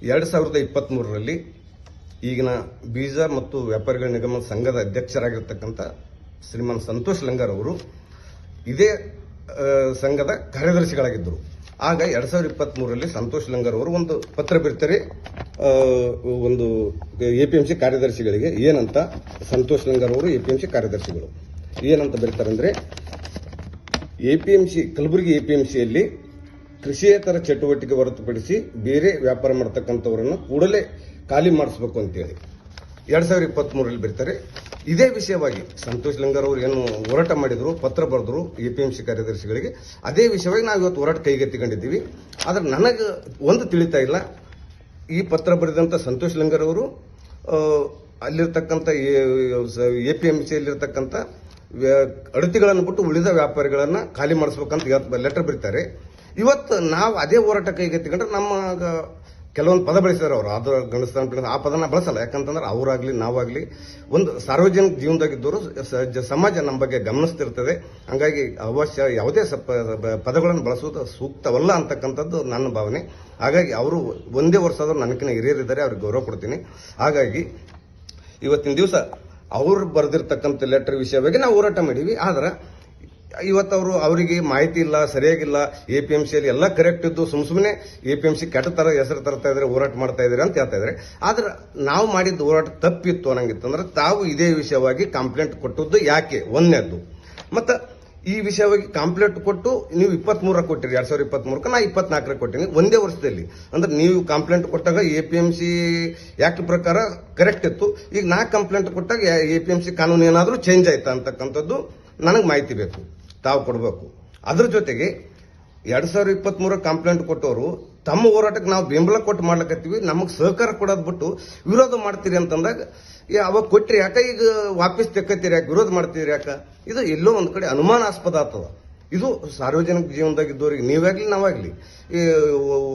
2023ರಲ್ಲಿ ಈಗಿನ ಬೀಜ ಮತ್ತು ವ್ಯಾಪಾರಿಗಳ ನಿಗಮ ಸಂಘದ ಅಧ್ಯಕ್ಷರಾಗಿರ್ತಕ್ಕಂಥ ಶ್ರೀಮಾನ್ ಸಂತೋಷ್ ಲಂಗರ್ ಅವರು ಇದೇ ಸಂಘದ ಕಾರ್ಯದರ್ಶಿಗಳಾಗಿದ್ದರು. ಆಗ 2023ರಲ್ಲಿ ಸಂತೋಷ್ ಲಂಗರ್ ಅವರು ಒಂದು ಪತ್ರ ಬರೀತಾರೆ ಒಂದು ಎಪಿಎಂಸಿ ಕಾರ್ಯದರ್ಶಿಗಳಿಗೆ. ಏನಂತ ಸಂತೋಷ್ ಲಂಗರ್ ಅವರು ಎಪಿಎಂಸಿ ಕಾರ್ಯದರ್ಶಿಗಳು ಏನಂತ ಬರೀತಾರೆ ಅಂದ್ರೆ, ಎಪಿಎಂಸಿ ಕಲಬುರಗಿ ಎಪಿಎಂಸಿಯಲ್ಲಿ ಕೃಷಿಯೇತರ ಚಟುವಟಿಕೆ ಹೊರತುಪಡಿಸಿ ಬೇರೆ ವ್ಯಾಪಾರ ಮಾಡತಕ್ಕಂಥವರನ್ನು ಕೂಡಲೇ ಖಾಲಿ ಮಾಡಿಸಬೇಕು ಅಂತೇಳಿ 2023ರಲ್ಲಿ ಬರೀತಾರೆ. ಇದೇ ವಿಷಯವಾಗಿ ಸಂತೋಷ್ ಲಂಗರ್ ಅವರು ಏನು ಹೋರಾಟ ಮಾಡಿದ್ರು, ಪತ್ರ ಬರೆದ್ರು ಎಪಿಎಂಸಿ ಕಾರ್ಯದರ್ಶಿಗಳಿಗೆ, ಅದೇ ವಿಷಯವಾಗಿ ನಾವು ಇವತ್ತು ಹೋರಾಟ ಕೈಗೆತ್ತಿಕೊಂಡಿದ್ದೀವಿ. ಆದ್ರೆ ನನಗೆ ಒಂದು ತಿಳಿತಾ ಇಲ್ಲ, ಈ ಪತ್ರ ಬರೆದಂತ ಸಂತೋಷ್ ಲಂಗರ್ ಅವರು ಅಲ್ಲಿರ್ತಕ್ಕಂಥ ಎಪಿಎಂಸಿಯಲ್ಲಿರ್ತಕ್ಕಂಥ ಅಡತಿಗಳನ್ನು ಬಿಟ್ಟು ಉಳಿದ ವ್ಯಾಪಾರಿಗಳನ್ನ ಖಾಲಿ ಮಾಡಿಸ್ಬೇಕಂತ ಲೆಟರ್ ಬರೀತಾರೆ. ಇವತ್ತು ನಾವು ಅದೇ ಹೋರಾಟ ಕೈಗೆತ್ತಿಕೊಂಡ್ರೆ ನಮ್ಮ ಕೆಲವೊಂದು ಪದ ಬಳಸಿದಾರೆ ಅವರು, ಅದು ಗಣಿಸ್ತಾನ ಆ ಪದನ ಬಳಸಲ್ಲ. ಯಾಕಂತಂದ್ರೆ ಅವರಾಗ್ಲಿ ನಾವಾಗ್ಲಿ ಒಂದು ಸಾರ್ವಜನಿಕ ಜೀವನದಾಗಿದ್ದವರು ಸಮಾಜ ನಮ್ಮ ಬಗ್ಗೆ ಗಮನಿಸ್ತಿರ್ತದೆ. ಹಂಗಾಗಿ ಅವಶ್ಯ ಯಾವುದೇ ಪದಗಳನ್ನು ಬಳಸುವುದು ಸೂಕ್ತವಲ್ಲ ಅಂತಕ್ಕಂಥದ್ದು ನನ್ನ ಭಾವನೆ. ಹಾಗಾಗಿ ಅವರು ಒಂದೇ ವರ್ಷದವ್ರು ನನಗಿನ ಹಿರಿಯರಿದ್ದಾರೆ, ಅವ್ರಿಗೆ ಗೌರವ ಕೊಡ್ತೀನಿ. ಹಾಗಾಗಿ ಇವತ್ತಿನ ದಿವಸ ಅವ್ರು ಬರೆದಿರ್ತಕ್ಕಂಥ ಲೆಟರ್ ವಿಷಯವಾಗಿ ನಾವು ಹೋರಾಟ ಮಾಡೀವಿ. ಆದ್ರೆ ಇವತ್ತು ಅವರಿಗೆ ಮಾಹಿತಿ ಇಲ್ಲ, ಸರಿಯಾಗಿಲ್ಲ. ಎಪಿಎಂಸಿಯಲ್ಲಿ ಎಲ್ಲ ಕರೆಕ್ಟ್ ಇದ್ದು ಸುಮ್ಮನೆ ಎಪಿಎಂಸಿ ಕೆಟ್ಟ ತರ ಹೆಸರು ತರ್ತಾ ಇದ್ರೆ ಹೋರಾಟ ಮಾಡ್ತಾ ಇದ್ದಾರೆ ಅಂತ ಹೇಳ್ತಾ ಇದ್ದಾರೆ. ಆದ್ರೆ ನಾವು ಮಾಡಿದ ಹೋರಾಟ ತಪ್ಪಿತ್ತು ಅನ್ನಂಗಿತ್ತಂದ್ರೆ ತಾವು ಇದೇ ವಿಷಯವಾಗಿ ಕಂಪ್ಲೇಂಟ್ ಕೊಟ್ಟದ್ದು ಯಾಕೆ ಒಂದನೇದ್ದು. ಮತ್ತ ಈ ವಿಷಯವಾಗಿ ಕಂಪ್ಲೇಂಟ್ ಕೊಟ್ಟು ನೀವು 23 ಕೊಟ್ಟಿರಿ, 2023 ನಾ 24 ಕೊಟ್ಟಿನಿ ಒಂದೇ ವರ್ಷದಲ್ಲಿ. ಅಂದ್ರೆ ನೀವು ಕಂಪ್ಲೇಂಟ್ ಕೊಟ್ಟಾಗ ಎಪಿಎಂಸಿ ಆಕ್ಟ್ ಪ್ರಕಾರ ಕರೆಕ್ಟ್ ಇತ್ತು. ಈಗ ನಾ ಕಂಪ್ಲೇಂಟ್ ಕೊಟ್ಟಾಗ ಎಪಿಎಂಸಿ ಕಾನೂನು ಏನಾದರೂ ಚೇಂಜ್ ಆಯ್ತಾ ಅಂತಕ್ಕಂಥದ್ದು ನನಗೆ ಮಾಹಿತಿ ಬೇಕು, ತಾವು ಕೊಡಬೇಕು. ಅದ್ರ ಜೊತೆಗೆ 2023 ಕಂಪ್ಲೇಂಟ್ ಕೊಟ್ಟವರು ತಮ್ಮ ಹೋರಾಟಕ್ಕೆ ನಾವು ಬೆಂಬಲ ಕೊಟ್ಟು ಮಾಡ್ಲಕತ್ತೀವಿ, ನಮಗೆ ಸಹಕಾರ ಕೊಡೋದು ಬಿಟ್ಟು ವಿರೋಧ ಮಾಡ್ತೀರಿ ಅಂತಂದಾಗ ಅವಾಗ ಕೊಟ್ರಿ ಯಾಕ ಈಗ ವಾಪಸ್ ತೆಕ್ಕತ್ತೀರಿ ಯಾಕೆ, ವಿರೋಧ ಮಾಡ್ತೀರಿ ಯಾಕ? ಇದು ಎಲ್ಲೋ ಒಂದ್ ಕಡೆ ಅನುಮಾನಾಸ್ಪದ ಆಗ್ತದ. ಇದು ಸಾರ್ವಜನಿಕ ಜೀವನದಾಗಿದ್ದವ್ರಿಗೆ ನೀವಾಗ್ಲಿ ನಾವಾಗ್ಲಿ ಈ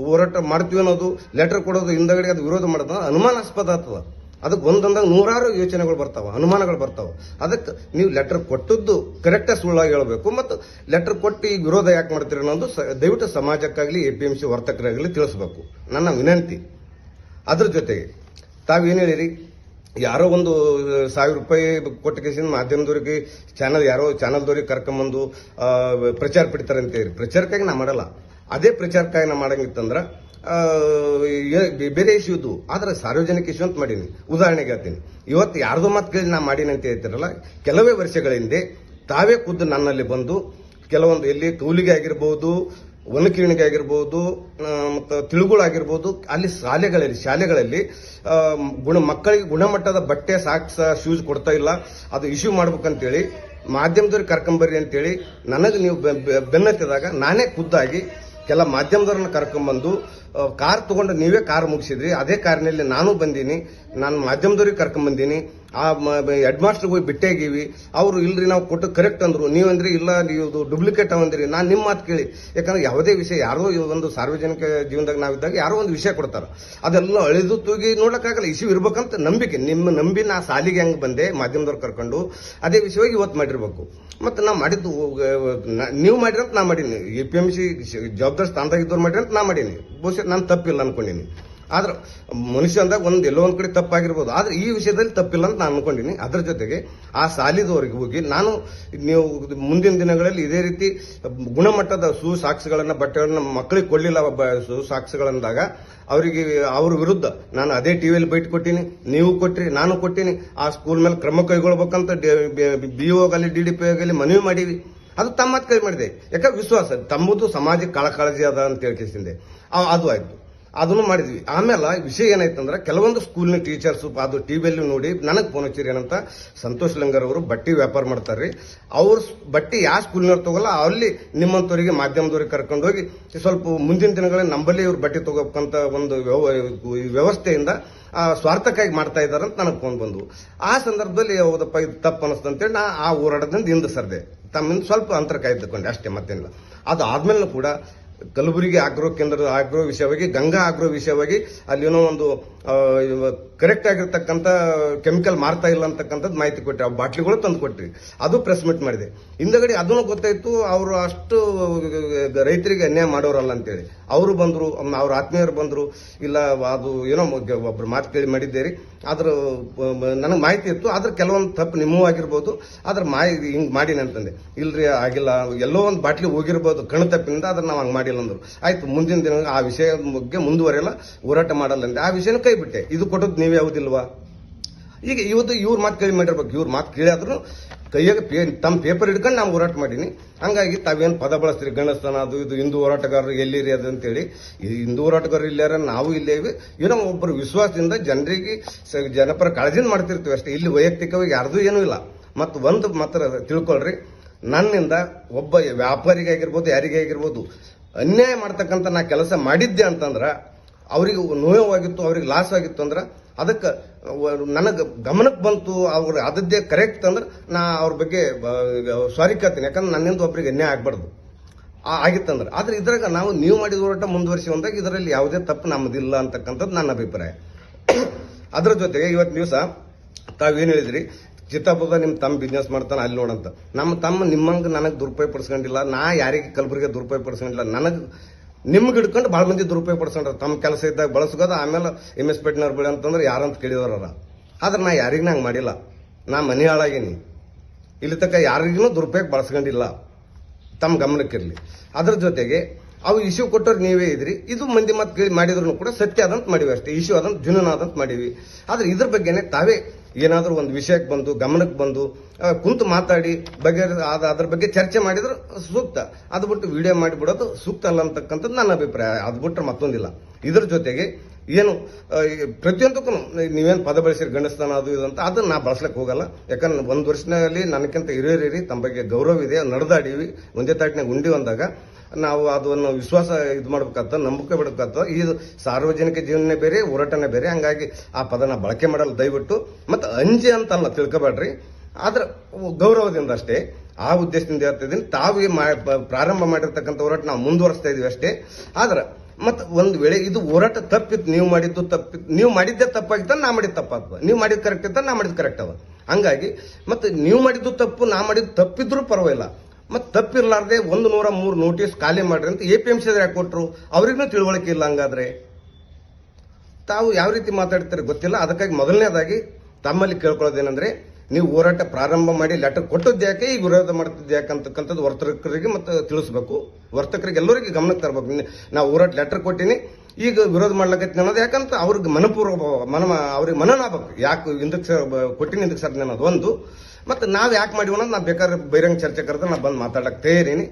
ಹೋರಾಟ ಮಾಡ್ತೀವಿ ಅನ್ನೋದು, ಲೆಟರ್ ಕೊಡೋದು, ಹಿಂದಗಡೆ ಅದು ವಿರೋಧ ಮಾಡೋದು ಅನುಮಾನಾಸ್ಪದ ಆಗ್ತದ. ಅದಕ್ಕೆ ಒಂದೊಂದಾಗ ನೂರಾರು ಯೋಚನೆಗಳು ಬರ್ತಾವ, ಅನುಮಾನಗಳು ಬರ್ತಾವ. ಅದಕ್ಕೆ ನೀವು ಲೆಟರ್ ಕೊಟ್ಟದ್ದು ಕರೆಕ್ಟಾಗಿ ಸುಳ್ಳಾಗಿ ಹೇಳಬೇಕು. ಮತ್ತು ಲೆಟರ್ ಕೊಟ್ಟು ಈಗ ವಿರೋಧ ಯಾಕೆ ಮಾಡ್ತೀರಿ ಅನ್ನೋದು ದಯವಿಟ್ಟು ಸಮಾಜಕ್ಕಾಗಲಿ ಎಪಿಎಂಸಿ ವರ್ತಕರಾಗಲಿ ತಿಳಿಸ್ಬೇಕು, ನನ್ನ ವಿನಂತಿ. ಅದ್ರ ಜೊತೆಗೆ ತಾವೇನು ಹೇಳಿರಿ, ಯಾರೋ ಒಂದು 1000 ರೂಪಾಯಿ ಕೊಟ್ಟ ಕೇಸಿಂದ ಮಾಧ್ಯಮದವ್ರಿಗೆ ಯಾರೋ ಚಾನಲ್ದವ್ರಿಗೆ ಕರ್ಕೊಂಬಂದು ಪ್ರಚಾರ ಪಡಿತಾರೆ ಅಂತ ಹೇಳಿ. ಪ್ರಚಾರಕ್ಕಾಗಿ ನಾ ಮಾಡಲ್ಲ, ಅದೇ ಪ್ರಚಾರಕ್ಕಾಗಿ ನಾ ಮಾಡಂಗಿತ್ತಂದ್ರ ಬೇರೆ ಇಶ್ಯೂ ಇದ್ದು. ಆದ್ರೆ ಸಾರ್ವಜನಿಕ ಇಶ್ಯೂ ಅಂತ ಮಾಡೀನಿ. ಉದಾಹರಣೆಗೆ ಹೇಳ್ತೀನಿ, ಇವತ್ತು ಯಾರ್ದೋ ಮಾತು ಕೇಳಿ ನಾ ಮಾಡೀನಿ ಅಂತ ಹೇಳ್ತಿರಲ್ಲ, ಕೆಲವೇ ವರ್ಷಗಳ ಹಿಂದೆ ತಾವೇ ಖುದ್ದು ನನ್ನಲ್ಲಿ ಬಂದು ಕೆಲವೊಂದು ಎಲ್ಲಿ ಕೂಲಿಗೆ ಆಗಿರ್ಬೋದು, ವನಕೀರ್ಣಿಗೆ ಆಗಿರ್ಬೋದು, ಮತ್ತು ತಿಳುಗಳಾಗಿರ್ಬೋದು, ಅಲ್ಲಿ ಶಾಲೆಗಳಲ್ಲಿ ಮಕ್ಕಳಿಗೆ ಗುಣಮಟ್ಟದ ಬಟ್ಟೆ, ಸಾಕ್ಸ್, ಶೂಸ್ ಕೊಡ್ತಾ ಇಲ್ಲ, ಅದು ಇಶ್ಯೂ ಮಾಡ್ಬೇಕಂತೇಳಿ ಮಾಧ್ಯಮದವ್ರಿಗೆ ಕರ್ಕೊಂಬರ್ರಿ ಅಂತೇಳಿ ನನಗೆ ನೀವು ಬೆನ್ನತ್ತಿದಾಗ ನಾನೇ ಖುದ್ದಾಗಿ ಕೆಲ ಮಾಧ್ಯಮದವ್ರನ್ನ ಕರ್ಕೊಂಡ್ಬಂದು ಕಾರ್ ತಗೊಂಡು ನೀವೇ ಕಾರ್ ಮುಗಿಸಿದ್ರಿ. ಅದೇ ಕಾರಿನಲ್ಲಿ ನಾನು ಬಂದೀನಿ, ನಾನು ಮಾಧ್ಯಮದವ್ರಿಗೆ ಕರ್ಕೊಂಡ್ಬಂದೀನಿ. ಆ ಹೆಡ್ ಮಾಸ್ಟರ್ಗೆ ಹೋಗಿ ಬಿಟ್ಟೇಗೀವಿ. ಅವರು ಇಲ್ರಿ ನಾವು ಕೊಟ್ಟು ಕರೆಕ್ಟ್ ಅಂದ್ರು, ನೀವಂದ್ರಿ ಇಲ್ಲ ನೀವು ಡೂಪ್ಲಿಕೇಟ್ ಅವಂದ್ರಿ. ನಾನು ನಿಮ್ಮ ಮಾತು ಕೇಳಿ, ಯಾಕಂದ್ರೆ ಯಾವುದೇ ವಿಷಯ ಯಾರೋ ಒಂದು ಸಾರ್ವಜನಿಕ ಜೀವನದಾಗ ನಾವಿದ್ದಾಗ ಯಾರೋ ಒಂದು ವಿಷಯ ಕೊಡ್ತಾರೆ, ಅದೆಲ್ಲ ಅಳಿದು ತೂಗಿ ನೋಡಕ್ಕಾಗಲ್ಲ. ಇಶ್ಯೂ ಇರ್ಬೇಕಂತ ನಂಬಿಕೆ, ನಿಮ್ಮ ನಂಬಿ ನಾ ಸಾಲಿಗೆ ಹೆಂಗ್ ಬಂದೆ ಮಾಧ್ಯಮದವ್ರು ಕರ್ಕೊಂಡು, ಅದೇ ವಿಷಯವಾಗಿ ಇವತ್ತು ಮಾಡಿರ್ಬೇಕು. ಮತ್ತೆ ನಾ ಮಾಡಿದ್ದು ನೀವು ಮಾಡಿರಿ ಅಂತ ನಾ ಮಾಡೀನಿ, ಎಪಿಎಂಸಿ ಜವಾಬ್ದಾರಿ ಸ್ಥಾನದಾಗಿದ್ದವ್ರು ಮಾಡಿರಿ ಅಂತ ನಾ ಮಾಡೀನಿ. ಬಹುಶಃ ನಾನು ತಪ್ಪಿಲ್ಲ ಅನ್ಕೊಂಡಿನಿ. ಆದ್ರೆ ಮನುಷ್ಯ ಅಂದಾಗ ಎಲ್ಲೋ ಒಂದ್ ಕಡೆ ತಪ್ಪಾಗಿರ್ಬೋದು, ಆದ್ರೆ ಈ ವಿಷಯದಲ್ಲಿ ತಪ್ಪಿಲ್ಲ ಅಂತ ನಾನು ಅನ್ಕೊಂಡಿನಿ. ಅದ್ರ ಜೊತೆಗೆ ಆ ಸಾಲಿದವರಿಗೆ ಹೋಗಿ ನಾನು, ನೀವು ಮುಂದಿನ ದಿನಗಳಲ್ಲಿ ಇದೇ ರೀತಿ ಗುಣಮಟ್ಟದ ಸುಸಾಕ್ಷಿಗಳನ್ನ, ಬಟ್ಟೆಗಳನ್ನ ಮಕ್ಕಳಿಗೆ ಕೊಡ್ಲಿಲ್ಲ ಸುಸಾಕ್ಷಿಗಳಂದಾಗ ಅವರಿಗೆ ಅವ್ರ ವಿರುದ್ಧ ನಾನು ಅದೇ ಟಿವಿಯಲ್ಲಿ ಬೈಟ್ ಕೊಟ್ಟಿನಿ, ನೀವು ಕೊಟ್ರಿ, ನಾನು ಕೊಟ್ಟಿನಿ. ಆ ಸ್ಕೂಲ್ ಮೇಲೆ ಕ್ರಮ ಕೈಗೊಳ್ಬೇಕಂತ BO ಆಗಲಿ DDP ಆಗಲಿ ಮನವಿ ಮಾಡೀವಿ. ಅದು ತಮ್ಮ ಕೈ ಮಾಡಿದೆ, ಯಾಕಂದ್ರೆ ವಿಶ್ವಾಸ ತಮ್ಮದು ಸಮಾಜಕ್ಕೆ ಕಾಳಜಿ ಅದ ಅಂತ ಹೇಳ್ಕೇಸಿಂದೆ ಅದು ಆಯ್ತು, ಅದನ್ನು ಮಾಡಿದ್ವಿ. ಆಮೇಲೆ ವಿಷಯ ಏನಾಯ್ತಂದ್ರೆ, ಕೆಲವೊಂದು ಸ್ಕೂಲ್ನ ಟೀಚರ್ಸ್ ಅದು ಟಿವಿಯಲ್ಲಿ ನೋಡಿ ನನಗೆ ಫೋನ್ ಹಚ್ಚಿರಿ ಏನಂತ, ಸಂತೋಷ್ ಲಂಗರ್ ಅವರು ಬಟ್ಟೆ ವ್ಯಾಪಾರ ಮಾಡ್ತಾರ್ರಿ, ಅವ್ರ ಬಟ್ಟೆ ಯಾವ ಸ್ಕೂಲ್ನವ್ರು ತಗೋಲ್ಲ, ಅಲ್ಲಿ ನಿಮ್ಮಂತವರಿಗೆ ಮಾಧ್ಯಮದವ್ರಿಗೆ ಕರ್ಕೊಂಡು ಹೋಗಿ ಸ್ವಲ್ಪ ಮುಂದಿನ ದಿನಗಳಲ್ಲಿ ನಂಬಲ್ಲಿ ಇವ್ರು ಬಟ್ಟೆ ತಗೋಬೇಕಂತ ಒಂದು ವ್ಯವಸ್ಥೆಯಿಂದ ಸ್ವಾರ್ಥಕ್ಕಾಗಿ ಮಾಡ್ತಾ ಇದ್ದಾರೆ ಅಂತ ನನಗೆ ಫೋನ್ ಬಂದು. ಆ ಸಂದರ್ಭದಲ್ಲಿ ಹೌದಪ್ಪ ಇದು ತಪ್ಪು ಅನಿಸ್ತಂತೇಳಿ ನಾ ಆ ಹೋರಾಟದಿಂದ ಹಿಂದೆ ಸರ್ದೆ, ತಮ್ಮಿಂದ ಸ್ವಲ್ಪ ಅಂತರ ಕಾಯ್ದುಕೊಂಡೆ ಅಷ್ಟೇ, ಮತ್ತೇನಿಲ್ಲ. ಅದು ಆದ್ಮೇಲೆ ಕೂಡ ಕಲಬುರಗಿ ಆಗ್ರೋ ಕೇಂದ್ರದ ಆಗ್ರೋ ವಿಷಯವಾಗಿ, ಗಂಗಾ ಆಗ್ರೋ ವಿಷಯವಾಗಿ ಅಲ್ಲಿ ಏನೋ ಒಂದು ಕರೆಕ್ಟ್ ಆಗಿರ್ತಕ್ಕಂಥ ಕೆಮಿಕಲ್ ಮಾರ್ತಾ ಇಲ್ಲ ಅಂತಕ್ಕಂಥದ್ದು ಮಾಹಿತಿ ಕೊಟ್ಟೆ. ಆ ಬಾಟ್ಲಿಗಳು ತಂದು ಕೊಟ್ರಿ, ಅದು ಪ್ರೆಸ್ ಮೀಟ್ ಮಾಡಿದೆ. ಹಿಂದಗಡೆ ಅದನ್ನು ಗೊತ್ತಾಯ್ತು, ಅವರು ಅಷ್ಟು ರೈತರಿಗೆ ಅನ್ಯಾಯ ಮಾಡೋರಲ್ಲ ಅಂತೇಳಿ ಅವರು ಬಂದ್ರು, ಅವ್ರ ಆತ್ಮೀಯರು ಬಂದ್ರು. ಇಲ್ಲ ಅದು ಏನೋ ಒಬ್ರು ಮಾತು ಕೇಳಿ ಮಾಡಿದ್ದೇರಿ, ಆದ್ರ ನನಗೆ ಮಾಹಿತಿ ಇತ್ತು, ಆದ್ರೆ ಕೆಲವೊಂದು ತಪ್ಪು ನಿಮ್ಮೂ ಆಗಿರ್ಬೋದು, ಆದ್ರೆ ಹಿಂಗ್ ಮಾಡಿನಿ ಅಂತಂದೆ. ಇಲ್ರಿ ಆಗಿಲ್ಲ, ಎಲ್ಲೋ ಒಂದು ಬಾಟ್ಲಿ ಹೋಗಿರ್ಬೋದು ಕಣ್ಣು ತಪ್ಪಿನಿಂದ, ಆದ್ರೆ ನಾವು ಹಂಗೆ ಮಾಡಿಲ್ಲ ಅಂದ್ರು. ಆಯ್ತು, ಮುಂದಿನ ದಿನ ಆ ವಿಷಯ ಬಗ್ಗೆ ಮುಂದುವರೆಯಲ್ಲ, ಹೋರಾಟ ಮಾಡಲ್ಲ ಅಂದೆ. ಆ ವಿಷಯನ ಕೈ ಬಿಟ್ಟೆ. ಇದು ಕೊಟ್ಟದ್ದು ನೀವೇ ಯಾವುದಿಲ್ವಾ? ಈಗ ಇವತ್ತು ಇವ್ರ ಮಾತು ಕೇಳಿ ಮಾಡಿರ್ಬೇಕು. ಇವ್ರ ಮಾತು ಕೇಳಿದ್ರು ಕೈಯಾಗ ತಮ್ಮ ಪೇಪರ್ ಹಿಡ್ಕೊಂಡು ನಾವು ಹೋರಾಟ ಮಾಡೀನಿ. ಹಂಗಾಗಿ ತಾವೇನು ಪದ ಬಳಸ್ತೀರಿ, ಗಣಸ್ಥಾನ ಅದು ಇದು, ಹಿಂದೂ ಹೋರಾಟಗಾರರು ಎಲ್ಲಿರಿ ಅದು ಅಂತೇಳಿ. ಈ ಹಿಂದೂ ಹೋರಾಟಗಾರರು ಇಲ್ಲಾರ ನಾವು ಇಲ್ಲೇ ಏನೋ ಒಬ್ಬರು ವಿಶ್ವಾಸದಿಂದ ಜನರಿಗೆ ಜನಪರ ಕಾಳಜಿನ ಮಾಡ್ತಿರ್ತೀವಿ ಅಷ್ಟೇ. ಇಲ್ಲಿ ವೈಯಕ್ತಿಕವಾಗಿ ಯಾರ್ದು ಏನೂ ಇಲ್ಲ. ಮತ್ತು ಒಂದು ಮಾತ್ರ ತಿಳ್ಕೊಳ್ರಿ, ನನ್ನಿಂದ ಒಬ್ಬ ವ್ಯಾಪಾರಿಗೆ ಆಗಿರ್ಬೋದು, ಯಾರಿಗೆ ಆಗಿರ್ಬೋದು ಅನ್ಯಾಯ ಮಾಡ್ತಕ್ಕಂಥ ನಾ ಕೆಲಸ ಮಾಡಿದ್ದೆ ಅಂತಂದ್ರೆ, ಅವ್ರಿಗೆ ನೋವಾಗಿತ್ತು, ಅವ್ರಿಗೆ ಲಾಸ್ ಆಗಿತ್ತು ಅಂದ್ರೆ ಅದಕ್ಕೆ ನನಗೆ ಗಮನಕ್ಕೆ ಬಂತು, ಅವ್ರು ಆದದ್ದೇ ಕರೆಕ್ಟ್ ಅಂದ್ರೆ ನಾ ಅವ್ರ ಬಗ್ಗೆ ಸಾರಿ ಕೇಳ್ತೀನಿ. ಯಾಕಂದ್ರೆ ನನ್ನಿಂದ ಒಬ್ಬರಿಗೆ ಅನ್ಯಾಯ ಆಗ್ಬಾರ್ದು ಆಗಿತ್ತಂದ್ರೆ. ಆದ್ರೆ ಇದ್ರಾಗ ನೀವು ಮಾಡಿದ ಹೋರಾಟ ಮುಂದುವರಿಸಿ ಬಂದಾಗ ಇದರಲ್ಲಿ ಯಾವುದೇ ತಪ್ಪು ನಮ್ಮದಿಲ್ಲ ಅಂತಕ್ಕಂಥದ್ದು ನನ್ನ ಅಭಿಪ್ರಾಯ. ಅದ್ರ ಜೊತೆಗೆ ಇವತ್ತು ದಿವಸ ತಾವೇನು ಹೇಳಿದ್ರಿ, ಚಿತ್ತಾಪುರದ ನಿಮ್ಮ ತಮ್ಮ ಬಿಸ್ನೆಸ್ ಮಾಡ್ತಾನೆ ಅಲ್ಲಿ ನೋಡಂತ. ನಮ್ಮ ತಮ್ಮ ನಿಮ್ಮಂಗೆ ನನಗೆ ದುರುಪಯೋಗ ಪಡಿಸ್ಕೊಂಡಿಲ್ಲ, ನಾ ಯಾರಿಗೆ ಕಲಬುರಗಿ ದುರುಪಯೋಗ ಪಡಿಸ್ಕೊಂಡಿಲ್ಲ. ನನಗೆ ನಿಮ್ಗೆ ಹಿಡ್ಕೊಂಡು ಭಾಳ ಮಂದಿ ದುರುಪಯೋಗ ಪಡಿಸ್ಕೊಂಡ್ರ, ತಮ್ಮ ಕೆಲಸ ಇದ್ದಾಗ ಬಳಸ್ಕೋದ. ಆಮೇಲೆ MS ಪೇಟ್ನವ್ರು ಬೆಳೆ ಅಂತಂದ್ರೆ ಯಾರಂತ ಕೇಳಿದವರ. ಆದ್ರೆ ನಾ ಯಾರಿಗೂ ನಂಗೆ ಮಾಡಿಲ್ಲ, ನಾ ಮನೆ ಹಾಳಾಗೀನಿ. ಇಲ್ಲಿ ತನಕ ಯಾರಿಗೂ ದುರುಪಯೋಗ ಬಳಸ್ಕೊಂಡಿಲ್ಲ, ತಮ್ಮ ಗಮನಕ್ಕಿರಲಿ. ಅದ್ರ ಜೊತೆಗೆ ಅವು ಇಶ್ಯೂ ಕೊಟ್ಟವ್ರು ನೀವೇ ಇದ್ರಿ. ಇದು ಮಂದಿ ಮಾತು ಕೇಳಿ ಮಾಡಿದ್ರು ಕೂಡ ಸತ್ಯ ಆದಂತ ಮಾಡಿವಿ ಅಷ್ಟೇ, ಇಶ್ಯೂ ಆದಂತ ಜುನೂನ್ ಆದಂತ ಮಾಡಿವಿ. ಆದ್ರೆ ಇದ್ರ ಬಗ್ಗೆನೆ ತಾವೇ ಏನಾದರೂ ಒಂದು ವಿಷಯಕ್ಕೆ ಬಂದು ಗಮನಕ್ಕೆ ಬಂದು ಕುಂತು ಮಾತಾಡಿ ಅದ್ರ ಬಗ್ಗೆ ಚರ್ಚೆ ಮಾಡಿದ್ರೆ ಸೂಕ್ತ. ಅದು ಬಿಟ್ಟು ವಿಡಿಯೋ ಮಾಡಿಬಿಡೋದು ಸೂಕ್ತ ಅಲ್ಲ ಅಂತಕ್ಕಂಥದ್ದು ನನ್ನ ಅಭಿಪ್ರಾಯ. ಅದು ಬಿಟ್ಟರೆ ಮತ್ತೊಂದಿಲ್ಲ. ಇದ್ರ ಜೊತೆಗೆ ಏನು ಪ್ರತಿಯೊಂದಕ್ಕೂ ನೀವೇನು ಪದ ಬಳಸಿರಿ, ಗಂಡಸ್ತಾನ ಅದು ಇದು ಅಂತ, ಅದನ್ನ ನಾ ಬಳಸ್ಲಿಕ್ಕೆ ಹೋಗಲ್ಲ. ಯಾಕಂದ್ರೆ ಒಂದು ವರ್ಷದಲ್ಲಿ ನನಗಿಂತ ಹಿರಿಯರಿ ತಮ್ಮ ಬಗ್ಗೆ ಗೌರವ ಇದೆ, ನಡೆದಾಡೀವಿ, ಒಂದೇ ತಾಟಿನಾಗ ಉಂಡಿ ಅಂದಾಗ ನಾವು ಅದನ್ನು ವಿಶ್ವಾಸ ಇದು ಮಾಡ್ಬೇಕಾಗ್ತದೆ, ನಂಬಿಕೆ ಬಿಡಬೇಕಾಗ್ತದೆ. ಇದು ಸಾರ್ವಜನಿಕ ಜೀವನನೇ ಬೇರೆ, ಹೋರಾಟನೇ ಬೇರೆ. ಹಂಗಾಗಿ ಆ ಪದನ ಬಳಕೆ ಮಾಡಲ್ಲ ದಯವಿಟ್ಟು. ಮತ್ತು ಅಂಜೆ ಅಂತಲ್ಲ ತಿಳ್ಕೊಬೇಡ್ರಿ, ಆದ್ರೆ ಗೌರವದಿಂದ ಅಷ್ಟೇ. ಆ ಉದ್ದೇಶದಿಂದ ಹೇಳ್ತಿದ್ದೀನಿ. ತಾವೇ ಪ್ರಾರಂಭ ಮಾಡಿರ್ತಕ್ಕಂಥ ಹೋರಾಟ ನಾವು ಮುಂದುವರಿಸ್ತಾ ಇದೀವಿ ಅಷ್ಟೇ. ಆದ್ರೆ ಮತ್ತೆ ಒಂದು ವೇಳೆ ಇದು ಹೋರಾಟ ತಪ್ಪಿತ್ತು, ನೀವು ಮಾಡಿದ್ದು ತಪ್ಪಿತ್ತು, ನೀವು ಮಾಡಿದ್ದೇ ತಪ್ಪಾಗಿತ್ತ, ನಾ ಮಾಡಿದ್ದು ತಪ್ಪಾಗ್ತದೆ. ನೀವು ಮಾಡಿದ್ದು ಕರೆಕ್ಟ್ ಇತ್ತ, ನಾ ಮಾಡಿದ್ದು ಕರೆಕ್ಟ್ ಅದ. ಹಂಗಾಗಿ ಮತ್ತೆ ನೀವು ಮಾಡಿದ್ದು ತಪ್ಪು, ನಾ ಮಾಡಿದ್ದು ತಪ್ಪಿದ್ರೂ ಪರವಾಗಿಲ್ಲ. ಮತ್ತೆ ತಪ್ಪಿರ್ಲಾರ್ದೆ 103 ನೋಟಿಸ್ ಖಾಲಿ ಮಾಡ್ರಿ ಅಂತ APMC ಯಾಕೆ ಕೊಟ್ರು? ಅವ್ರಿಗೂ ತಿಳುವಳಿಕೆ ಇಲ್ಲ. ಹಂಗಾದ್ರೆ ತಾವು ಯಾವ ರೀತಿ ಮಾತಾಡ್ತಾರೆ ಗೊತ್ತಿಲ್ಲ. ಅದಕ್ಕಾಗಿ ಮೊದಲನೇದಾಗಿ ತಮ್ಮಲ್ಲಿ ಕೇಳ್ಕೊಳ್ಳೋದೇನೆಂದ್ರೆ, ನೀವು ಹೋರಾಟ ಪ್ರಾರಂಭ ಮಾಡಿ ಲೆಟರ್ ಕೊಟ್ಟದ್ದು ಯಾಕೆ, ಈಗ ವಿರೋಧ ಮಾಡ್ತಿದ್ದೆ ಯಾಕಂತಕ್ಕಂಥದ್ದು ವರ್ತಕರಿಗೆ ಮತ್ತೆ ತಿಳಿಸ್ಬೇಕು. ವರ್ತಕರಿಗೆ ಎಲ್ಲರಿಗೆ ಗಮನಕ್ಕೆ ತರಬೇಕು. ನಾವು ಹೋರಾಟ ಲೆಟರ್ ಕೊಟ್ಟಿನಿ, ಈಗ ವಿರೋಧ ಮಾಡ್ಲಕತ್ತೀನಿ ಅನ್ನೋದು ಯಾಕಂತ ಅವ್ರಿಗೆ ಅವ್ರಿಗೆ ಮನನ ಆಗ್ಬೇಕು. ಯಾಕೆ ಹಿಂದಕ್ಕೆ ಕೊಟ್ಟಿನಿ, ಹಿಂದಕ್ಕೆ ಸರ್ ಅನ್ನೋದು ಒಂದು. ಮತ್ತೆ ನಾವ್ ಯಾಕೆ ಮಾಡಿವ ಅನ್ನೋದು ನಾ ಬೇಕಾದ್ರೆ ಬಹಿರಂಗ ಚರ್ಚೆ ಕರೆದ್ರೆ ನಾ ಬಂದು ಮಾತಾಡಕ್ ತಯಾರಿನಿ.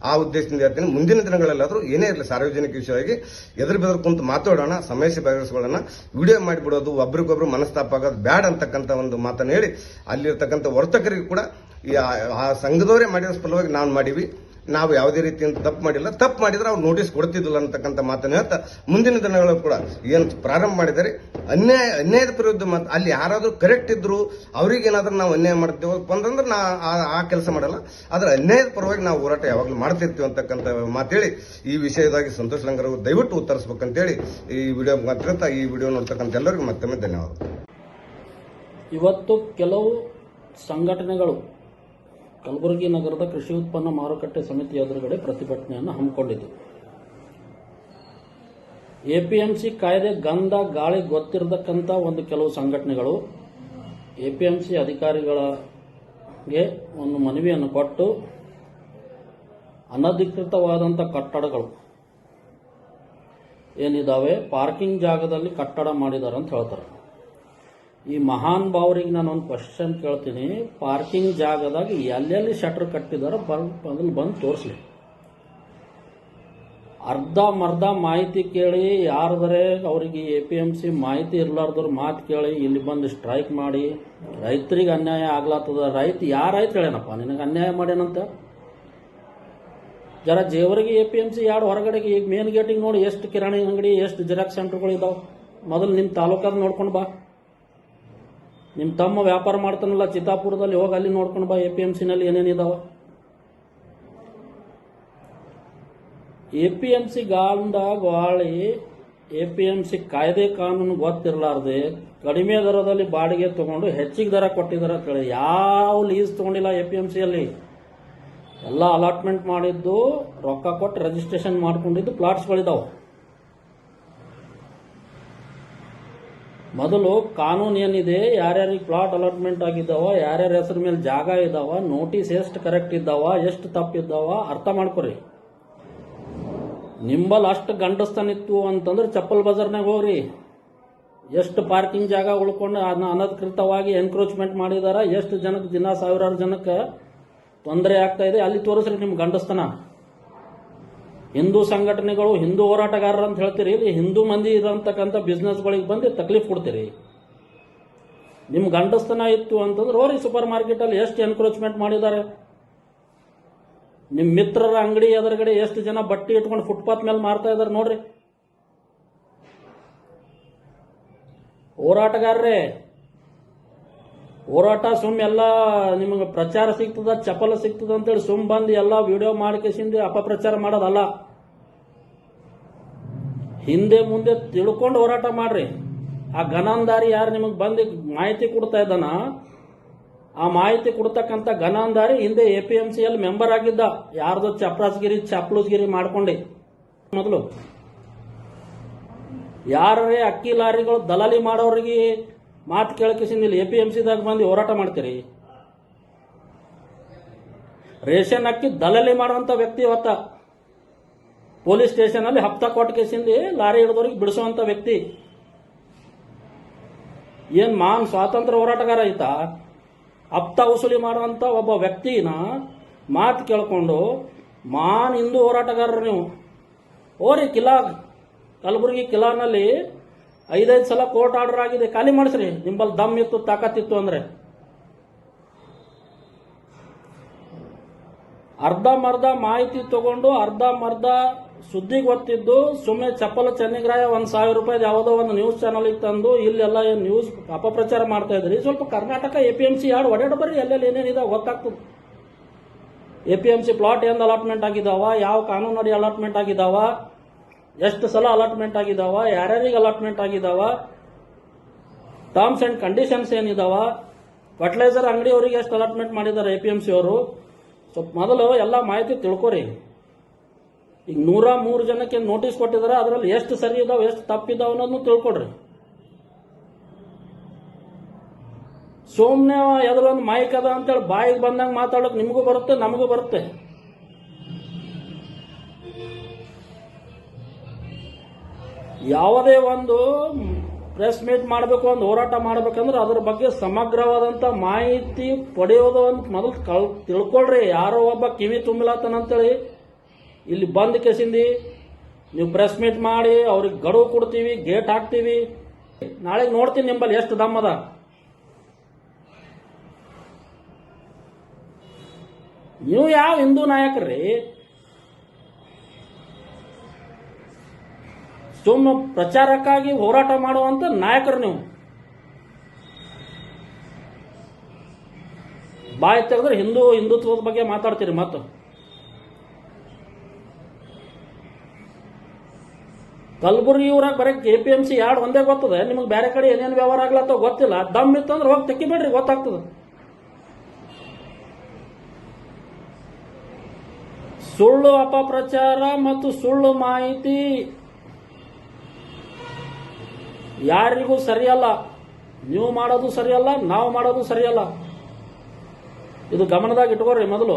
ಆ ಉದ್ದೇಶದಿಂದ ಹೇಳ್ತೀನಿ, ಮುಂದಿನ ದಿನಗಳಲ್ಲಾದ್ರೂ ಏನೇ ಇರಲಿ ಸಾರ್ವಜನಿಕ ವಿಷಯವಾಗಿ ಎದುರು ಬೆದರು ಕುಂತು ಮಾತಾಡೋಣ, ಸಮಸ್ಯೆ ಬಗೆಹರಿಸ್ಕೊಳ್ಳೋಣ. ವಿಡಿಯೋ ಮಾಡಿಬಿಡೋದು, ಒಬ್ರಿಗೊಬ್ರು ಮನಸ್ತಾಪ ಆಗೋದು ಬ್ಯಾಡ್ ಅಂತಕ್ಕಂಥ ಒಂದು ಮಾತನ್ನು ಹೇಳಿ, ಅಲ್ಲಿರ್ತಕ್ಕಂಥ ವರ್ತಕರಿಗೆ ಕೂಡ ಆ ಸಂಘದವರೇ ಮಾಡಿದ ಫಲವಾಗಿ ನಾವು ಮಾಡಿವಿ. ನಾವು ಯಾವುದೇ ರೀತಿಯಿಂದ ತಪ್ಪು ಮಾಡಿಲ್ಲ. ತಪ್ಪು ಮಾಡಿದ್ರೆ ಅವ್ರು ನೋಟಿಸ್ ಕೊಡ್ತಿದ್ದಿಲ್ಲ ಅಂತಕ್ಕಂಥ ಮಾತನ್ನು ಹೇಳ್ತಾ, ಮುಂದಿನ ದಿನಗಳು ಕೂಡ ಏನು ಪ್ರಾರಂಭ ಮಾಡಿದರೆ ಅನ್ಯಾಯದ ವಿರುದ್ಧ ಅಲ್ಲಿ ಯಾರಾದ್ರೂ ಕರೆಕ್ಟ್ ಇದ್ರು ಅವ್ರಿಗೆ ಏನಾದ್ರೂ ನಾವು ಅನ್ಯಾಯ ಮಾಡ್ತೇವೆ ಅಂತಂದ್ರೆ ನಾ ಆ ಕೆಲಸ ಮಾಡಲ್ಲ. ಆದ್ರೆ ಅನ್ಯಾಯದ ಪರವಾಗಿ ನಾವು ಹೋರಾಟ ಯಾವಾಗಲೂ ಮಾಡ್ತಿರ್ತೀವಿ ಅಂತಕ್ಕಂಥ ಮಾತೇಳಿ, ಈ ವಿಷಯದಾಗಿ ಸಂತೋಷ್ ಲಂಗರ್ ಅವರು ದಯವಿಟ್ಟು ಉತ್ತರಿಸಬೇಕಂತೇಳಿ ಈ ವಿಡಿಯೋ ಮಾತ್ರ ಈ ವಿಡಿಯೋ ನೋಡ್ತಕ್ಕಂಥ ಎಲ್ಲರಿಗೂ ಮತ್ತೊಮ್ಮೆ ಧನ್ಯವಾದ. ಇವತ್ತು ಕೆಲವು ಸಂಘಟನೆಗಳು ಕಲಬುರಗಿ ನಗರದ ಕೃಷಿ ಉತ್ಪನ್ನ ಮಾರುಕಟ್ಟೆ ಸಮಿತಿ ಎದುರುಗಡೆ ಪ್ರತಿಭಟನೆಯನ್ನು ಹಮ್ಮಿಕೊಂಡಿದ್ದು, APMC ಕಾಯ್ದೆ ಗಂಧ ಗಾಳಿ ಗೊತ್ತಿರತಕ್ಕಂಥ ಒಂದು ಕೆಲವು ಸಂಘಟನೆಗಳು APMC ಅಧಿಕಾರಿಗಳಿಗೆ ಒಂದು ಮನವಿಯನ್ನು ಕೊಟ್ಟು ಅನಧಿಕೃತವಾದಂಥ ಕಟ್ಟಡಗಳು ಏನಿದಾವೆ ಪಾರ್ಕಿಂಗ್ ಜಾಗದಲ್ಲಿ ಕಟ್ಟಡ ಮಾಡಿದ್ದಾರೆ ಅಂತ ಹೇಳ್ತಾರೆ. ಈ ಮಹಾನ್ ಭಾವರಿಗೆ ನಾನು ಒಂದು ಕ್ವಶನ್ ಕೇಳ್ತೀನಿ, ಪಾರ್ಕಿಂಗ್ ಜಾಗದಾಗ ಎಲ್ಲೆಲ್ಲಿ ಶಟರ್ ಕಟ್ಟಿದಾರ ಅದನ್ನು ಬಂದು ತೋರಿಸ್ಲಿ. ಅರ್ಧ ಮಾಹಿತಿ ಕೇಳಿ ಯಾರದರೆ ಅವರಿಗೆ APMC ಮಾಹಿತಿ ಇರ್ಲಾರ್ದವ್ರ ಮಾತು ಕೇಳಿ ಇಲ್ಲಿ ಬಂದು ಸ್ಟ್ರೈಕ್ ಮಾಡಿ ರೈತರಿಗೆ ಅನ್ಯಾಯ ಆಗ್ಲಾತದ. ಯಾರ ರೈತ ಹೇಳೇನಪ್ಪ ನಿನಗೆ ಅನ್ಯಾಯ ಮಾಡ್ಯಾನಂತ? ಜರ ಜೇವರಿಗೆ APMC ಎರಡು ಹೊರಗಡೆಗೆ ಈಗ ಮೇನ್ ಗೇಟಿಗೆ ನೋಡಿ ಎಷ್ಟು ಕಿರಾಣಿ ಅಂಗಡಿ, ಎಷ್ಟು ಜೆರಾಕ್ಸ್ ಸೆಂಟರ್ಗಳು ಇದಾವೆ. ಮೊದಲು ನಿಮ್ಮ ತಾಲೂಕಾದ ನೋಡ್ಕೊಂಡು ಬಾ. ನಿಮ್ಮ ತಮ್ಮ ವ್ಯಾಪಾರ ಮಾಡ್ತಾನಲ್ಲ ಚಿತ್ತಾಪುರದಲ್ಲಿ, ಹೋಗಿ ಅಲ್ಲಿ ನೋಡ್ಕೊಂಡು ಬಾ APMC ನಲ್ಲಿ ಏನೇನಿದಾವ. APMC ಗಾಂದಾಗ ವಾಳಿ APMC ಕಾಯ್ದೆ ಕಾನೂನು ಗೊತ್ತಿರಲಾರ್ದೆ ಕಡಿಮೆ ದರದಲ್ಲಿ ಬಾಡಿಗೆ ತಗೊಂಡು ಹೆಚ್ಚಿಗೆ ದರ ಕೊಟ್ಟಿದ್ದಾರೆ ಅಂತೇಳಿ ಯಾವ ಲೀಸ್ ತಗೊಂಡಿಲ್ಲ APMCಯಲ್ಲಿ. ಎಲ್ಲ ಅಲಾಟ್ಮೆಂಟ್ ಮಾಡಿದ್ದು ರೊಕ್ಕ ಕೊಟ್ಟು ರಿಜಿಸ್ಟ್ರೇಷನ್ ಮಾಡ್ಕೊಂಡಿದ್ದು ಪ್ಲಾಟ್ಸ್ಗಳಿದಾವೆ. ಮೊದಲು ಕಾನೂನು ಏನಿದೆ, ಯಾರ್ಯಾರಿಗೆ ಪ್ಲಾಟ್ ಅಲಾಟ್ಮೆಂಟ್ ಆಗಿದ್ದಾವ, ಯಾರ್ಯಾರ ಹೆಸರು ಮೇಲೆ ಜಾಗ ಇದ್ದಾವ, ನೋಟಿಸ್ ಎಷ್ಟು ಕರೆಕ್ಟ್ ಇದ್ದಾವ, ಎಷ್ಟು ತಪ್ಪಿದ್ದಾವ ಅರ್ಥ ಮಾಡ್ಕೊರಿ. ನಿಂಬಲ್ ಅಷ್ಟು ಗಂಡಸ್ತನಿತ್ತು ಅಂತಂದ್ರೆ ಚಪ್ಪಲ್ ಬಜಾರ್ನಾಗ ಹೋಗ್ರಿ. ಎಷ್ಟು ಪಾರ್ಕಿಂಗ್ ಜಾಗ ಉಳ್ಕೊಂಡು ಅನಧಿಕೃತವಾಗಿ ಎನ್ಕ್ರೋಚ್ಮೆಂಟ್ ಮಾಡಿದಾರ, ಎಷ್ಟು ಜನಕ್ಕೆ ದಿನ ಸಾವಿರಾರು ಜನಕ್ಕೆ ತೊಂದರೆ ಆಗ್ತಾ ಇದೆ, ಅಲ್ಲಿ ತೋರಿಸ್ರಿ ನಿಮ್ ಗಂಡಸ್ತನ. ಹಿಂದೂ ಸಂಘಟನೆಗಳು ಹಿಂದೂ ಹೋರಾಟಗಾರರು ಅಂತ ಹೇಳ್ತೀರಿ, ಇಲ್ಲಿ ಹಿಂದೂ ಮಂದಿ ಇರೋಂತಕ್ಕಂಥ ಬಿಸ್ನೆಸ್ಗಳಿಗೆ ಬಂದು ತಕ್ಲೀಫ್ ಕೊಡ್ತೀರಿ. ನಿಮ್ ಗಂಡಸ್ತನ ಇತ್ತು ಅಂತಂದ್ರೆ ಹೋರಿ ಸೂಪರ್ ಮಾರ್ಕೆಟ್ ಅಲ್ಲಿ ಎಷ್ಟು ಎನ್ಕ್ರೋಚ್ಮೆಂಟ್ ಮಾಡಿದ್ದಾರೆ. ನಿಮ್ ಮಿತ್ರರ ಅಂಗಡಿ ಎದುರುಗಡೆ ಎಷ್ಟು ಜನ ಬಟ್ಟೆ ಇಟ್ಕೊಂಡು ಫುಟ್ಪಾತ್ ಮೇಲೆ ಮಾರ್ತಾ ಇದಾರೆ ನೋಡ್ರಿ. ಹೋರಾಟಗಾರರೇ, ಹೋರಾಟ ಸುಮ್ ಎಲ್ಲ ನಿಮಗೆ ಪ್ರಚಾರ ಸಿಗ್ತದ, ಚಪಲ ಸಿಗ್ತದ ಅಂತೇಳಿ ಸುಮ್ ಬಂದು ಎಲ್ಲ ವಿಡಿಯೋ ಮಾಡಿಕೆಸಿಂದ ಅಪಪ್ರಚಾರ ಮಾಡೋದಲ್ಲ. ಹಿಂದೆ ಮುಂದೆ ತಿಳ್ಕೊಂಡು ಹೋರಾಟ ಮಾಡ್ರಿ. ಆ ಗನಾಂದಾರಿ ಯಾರು ನಿಮಗೆ ಬಂದು ಮಾಹಿತಿ ಕೊಡ್ತಾ ಇದ್ದಾನ, ಆ ಮಾಹಿತಿ ಕೊಡ್ತಕ್ಕಂಥ ಗನಾಂದಾರಿ ಹಿಂದೆ APMCಯಲ್ಲಿ ಮೆಂಬರ್ ಆಗಿದ್ದ. ಯಾರ್ದು ಚಪ್ರಾಸ್ಗಿರಿ ಚಾಪ್ಲೂಸ್ಗಿರಿ ಮಾಡ್ಕೊಂಡೆ. ಮೊದಲು ಯಾರೇ ಅಕ್ಕಿ ಲಾರಿಗಳು ದಲಾಲಿ ಮಾಡೋರಿಗೆ ಮಾತು ಕೇಳಕಿಸಿಂದ ಇಲ್ಲಿ APMCದಾಗ ಬಂದು ಹೋರಾಟ ಮಾಡ್ತೀರಿ. ರೇಷನ್ ಅಕ್ಕಿ ದಲಾಲಿ ಮಾಡುವಂತ ವ್ಯಕ್ತಿ ಇವತ್ತ ಪೊಲೀಸ್ ಸ್ಟೇಷನ್ ಅಲ್ಲಿ ಹಪ್ತಾ ಕೊಟ್ಟ ಕೇಸಿಂದ ಲಾರಿ ಹಿಡಿದವ್ರಿಗೆ ಬಿಡಿಸುವಂತ ವ್ಯಕ್ತಿ. ಏನ್ ಮಾನ್ ಸ್ವಾತಂತ್ರ್ಯ ಹೋರಾಟಗಾರ ಐತಾ? ಹಪ್ತಾ ವಸೂಲಿ ಮಾಡುವಂತ ಒಬ್ಬ ವ್ಯಕ್ತಿನ ಮಾತು ಕೇಳ್ಕೊಂಡು ಮಾನ್ ಹಿಂದೂ ಹೋರಾಟಗಾರರು ನೀವು. ಓರಿ ಕಿಲಾ, ಕಲಬುರಗಿ ಕಿಲಾನಲ್ಲಿ 5 ಸಲ ಕೋರ್ಟ್ ಆರ್ಡರ್ ಆಗಿದೆ, ಖಾಲಿ ಮಾಡಿಸ್ರಿ. ನಿಂಬಲ್ಲಿ ದಮ್ ಇತ್ತು, ತಾಕತ್ತಿತ್ತು ಅಂದ್ರೆ. ಅರ್ಧಂಬರ್ಧ ಮಾಹಿತಿ ತಗೊಂಡು ಅರ್ಧಂಬರ್ಧ ಸುದ್ದಿ ಗೊತ್ತಿದ್ದು ಸುಮ್ಮನೆ ಚಪ್ಪಲ ಚೆನ್ನಿಗ್ರಾಯ 1,000 ರೂಪಾಯಿ ಯಾವುದೋ ಒಂದು ನ್ಯೂಸ್ ಚಾನಲ್ ತಂದು ಇಲ್ಲೆಲ್ಲ ನ್ಯೂಸ್ ಅಪಪ್ರಚಾರ ಮಾಡ್ತಾ ಇದ್ರಿ. ಸ್ವಲ್ಪ ಕರ್ನಾಟಕ APMC ಯಾರು ಒಡೆಯಾಡ ಬರ್ರಿ, ಎಲ್ಲೆಲ್ಲಿ ಏನೇನಿದಾವ ಗೊತ್ತಾಗ್ತದೆ. APMC ಪ್ಲಾಟ್ ಏನು ಅಲಾಟ್ಮೆಂಟ್ ಆಗಿದಾವ, ಯಾವ ಕಾನೂನು ಅಡಿ ಅಲಾಟ್ಮೆಂಟ್ ಆಗಿದಾವ, ಎಷ್ಟು ಸಲ ಅಲಾಟ್ಮೆಂಟ್ ಆಗಿದಾವ, ಯಾರ್ಯಾರಿಗೆ ಅಲಾಟ್ಮೆಂಟ್ ಆಗಿದಾವ, ಟರ್ಮ್ಸ್ ಅಂಡ್ ಕಂಡೀಷನ್ಸ್ ಏನಿದಾವ, ಫರ್ಟಿಲೈಸರ್ ಅಂಗಡಿಯವರಿಗೆ ಎಷ್ಟು ಅಲಾಟ್ಮೆಂಟ್ ಮಾಡಿದ್ದಾರೆ APMC ಅವರು. ಸ್ವಲ್ಪ ಮೊದಲು ಎಲ್ಲ ಮಾಹಿತಿ ತಿಳ್ಕೊರಿ. ಈಗ 103 ಜನಕ್ಕೆ ನೋಟಿಸ್ ಕೊಟ್ಟಿದ್ದಾರೆ, ಅದರಲ್ಲಿ ಎಷ್ಟು ಸರಿ ಇದಾವೆ ಎಷ್ಟು ತಪ್ಪಿದಾವ ಅನ್ನೋದನ್ನು ತಿಳ್ಕೊಡ್ರಿ. ಸುಮ್ಮನೆ ಎದ್ರೊಂದು ಮೈಕ್ ಅದ ಅಂತೇಳಿ ಬಾಯಿಗೆ ಬಂದಂಗೆ ಮಾತಾಡೋಕೆ ನಿಮಗೂ ಬರುತ್ತೆ, ನಮಗೂ ಬರುತ್ತೆ. ಯಾವುದೇ ಒಂದು ಪ್ರೆಸ್ ಮೀಟ್ ಮಾಡಬೇಕು, ಒಂದು ಹೋರಾಟ ಮಾಡಬೇಕಂದ್ರೆ ಅದರ ಬಗ್ಗೆ ಸಮಗ್ರವಾದಂತ ಮಾಹಿತಿ ಪಡೆಯೋದು ಅಂತ ಮೊದಲು ತಿಳ್ಕೊಳ್ರಿ. ಯಾರೋ ಒಬ್ಬ ಕಿವಿ ತುಂಬಿಲತ್ತನಂತೇಳಿ ಇಲ್ಲಿ ಬಂದ್ ಕೇಸಿಂದಿ ನೀವು ಪ್ರೆಸ್ ಮೀಟ್ ಮಾಡಿ ಅವ್ರಿಗೆ ಗಡುವು ಕೊಡ್ತೀವಿ, ಗೇಟ್ ಹಾಕ್ತೀವಿ. ನಾಳೆಗೆ ನೋಡ್ತೀನಿ ನಿಂಬಲ್ಲಿ ಎಷ್ಟು ದಮ್ಮದ. ನೀವು ಯಾವ ಹಿಂದೂ ನಾಯಕರ್ರಿ? ಸುಮ್ಮ ಪ್ರಚಾರಕ್ಕಾಗಿ ಹೋರಾಟ ಮಾಡುವಂತ ನಾಯಕರು ನೀವು. ಬಾಯಿ ತೆಗೆದ್ರೆ ಹಿಂದುತ್ವದ ಬಗ್ಗೆ ಮಾತಾಡ್ತೀರಿ. ಮತ್ತು ಕಲಬುರಗಿ ಊರಾಗ ಬರೀ APMC ಯಾರ್ಡ್ ಒಂದೇ ಗೊತ್ತದ, ನಿಮಗೆ ಬೇರೆ ಕಡೆ ಏನೇನು ವ್ಯವಹಾರ ಆಗ್ಲತ್ತೋ ಗೊತ್ತಿಲ್ಲ. ದಮ್ ಇತ್ತಂದ್ರೆ ಹೋಗಿ ತೆಕ್ಕಿಬೇಡ್ರಿ, ಗೊತ್ತಾಗ್ತದ. ಸುಳ್ಳು ಅಪಪ್ರಚಾರ ಮತ್ತು ಸುಳ್ಳು ಮಾಹಿತಿ ಯಾರಿಗೂ ಸರಿಯಲ್ಲ. ನೀವು ಮಾಡೋದು ಸರಿಯಲ್ಲ, ನಾವು ಮಾಡೋದು ಸರಿಯಲ್ಲ. ಇದು ಗಮನದಾಗ ಇಟ್ಕೋರಿ ಮೊದಲು.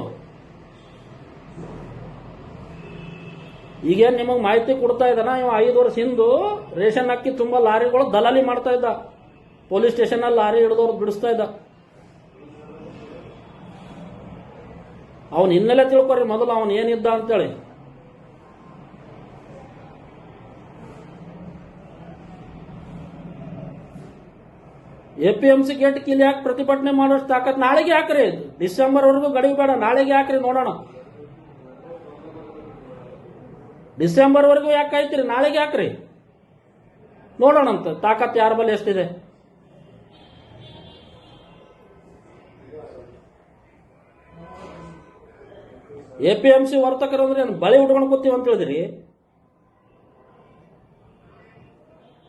ಈಗೇನು ನಿಮಗೆ ಮಾಹಿತಿ ಕೊಡ್ತಾ ಇದ್ದಾನ, ಇವ 5 ವರ್ಷ ಹಿಂದು ರೇಷನ್ ಅಕ್ಕಿ ತುಂಬಾ ಲಾರಿಗಳು ದಲಾಲಿ ಮಾಡ್ತಾ ಇದ್ದ. ಪೊಲೀಸ್ ಸ್ಟೇಷನ್ ಅಲ್ಲಿ ಲಾರಿ ಹಿಡಿದವ್ರು ಬಿಡಿಸ್ತಾ ಇದ್ದ. ಅವನ್ ಹಿನ್ನೆಲೆ ತಿಳ್ಕೊರಿ ಮೊದಲು, ಅವನ್ ಏನಿದ್ದ ಅಂತೇಳಿ. APMC ಗೇಟ್ ಕಿಲಿ ಹಾಕಿ ಪ್ರತಿಭಟನೆ ಮಾಡೋಷ್ಟು ತಾಕತ್ ನಾಳೆಗೆ ಹಾಕ್ರಿ. ಡಿಸೆಂಬರ್ ವರೆಗೂ ಗಡುವು ಬೇಡ, ನಾಳೆಗೆ ಹಾಕ್ರಿ, ನೋಡೋಣ. ಡಿಸೆಂಬರ್ ವರೆಗೂ ಯಾಕೆ ಕಾಯ್ತೀರಿ? ನಾಳೆಗೆ ಹಾಕ್ರಿ, ನೋಡೋಣಂತ ತಾಕತ್ ಯಾರ ಬಳಿ ಎಷ್ಟಿದೆ. APMC ವರ್ತಕರು ಅಂದ್ರೆ ಏನು ಬಳಿ ಉಟ್ಕೊಂಡು ಕೂತೀವಿ ಅಂತ ಹೇಳಿದ್ರಿ?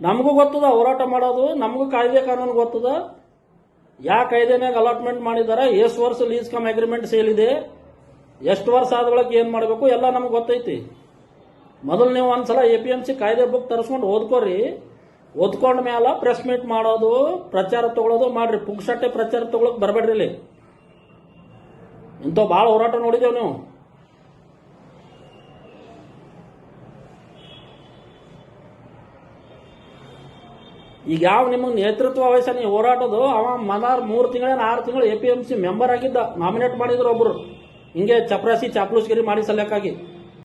ನಮಗೂ ಗೊತ್ತದ ಹೋರಾಟ ಮಾಡೋದು, ನಮಗೂ ಕಾಯ್ದೆ ಕಾನೂನು ಗೊತ್ತದ. ಯಾವ ಕಾಯ್ದೆನಾಗ ಅಲಾಟ್ಮೆಂಟ್ ಮಾಡಿದಾರ, ಎಷ್ಟು ವರ್ಷ ಲೀಸ್ ಕಮ್ ಅಗ್ರಿಮೆಂಟ್ ಸೇಲ್ ಇದೆ, ಎಷ್ಟು ವರ್ಷ ಆದ ಬಳಿಕ ಏನ್ ಮಾಡಬೇಕು ಎಲ್ಲ ನಮ್ಗೆ ಗೊತ್ತೈತಿ. ಮೊದಲು ನೀವು ಒಂದ್ಸಲ APMC ಕಾಯ್ದೆ ಬುಕ್ ತರಿಸ್ಕೊಂಡು ಓದ್ಕೋರಿ. ಓದ್ಕೊಂಡ ಮ್ಯಾಲ ಪ್ರೆಸ್ ಮೀಟ್ ಮಾಡೋದು, ಪ್ರಚಾರ ತಗೊಳ್ಳೋದು ಮಾಡ್ರಿ. ಪುಗ್ಸಟ್ಟೆ ಪ್ರಚಾರ ತಗೊಳಕ್ ಬರಬೇಡ್ರಿ. ಇಲ್ಲಿ ಇಂಥ ಭಾಳ ಹೋರಾಟ ನೋಡಿದೇವ್ ನೀವು. ಈಗ ಯಾವ ನಿಮಗೆ ನೇತೃತ್ವ ವಹಿಸ ನೀವು ಹೋರಾಟದು, ಅವ ಮನಾರ್ 3 ತಿಂಗಳೇನು 6 ತಿಂಗಳು APMC ಮೆಂಬರ್ ಆಗಿದ್ದ, ನಾಮಿನೇಟ್ ಮಾಡಿದ್ರು ಒಬ್ರು. ಹಿಂಗೆ ಚಪ್ರಾಸಿ ಚಾಪ್ಲೂಸ್ಗಿರಿ ಮಾಡಿ ಸಲಕ್ಕಾಗಿ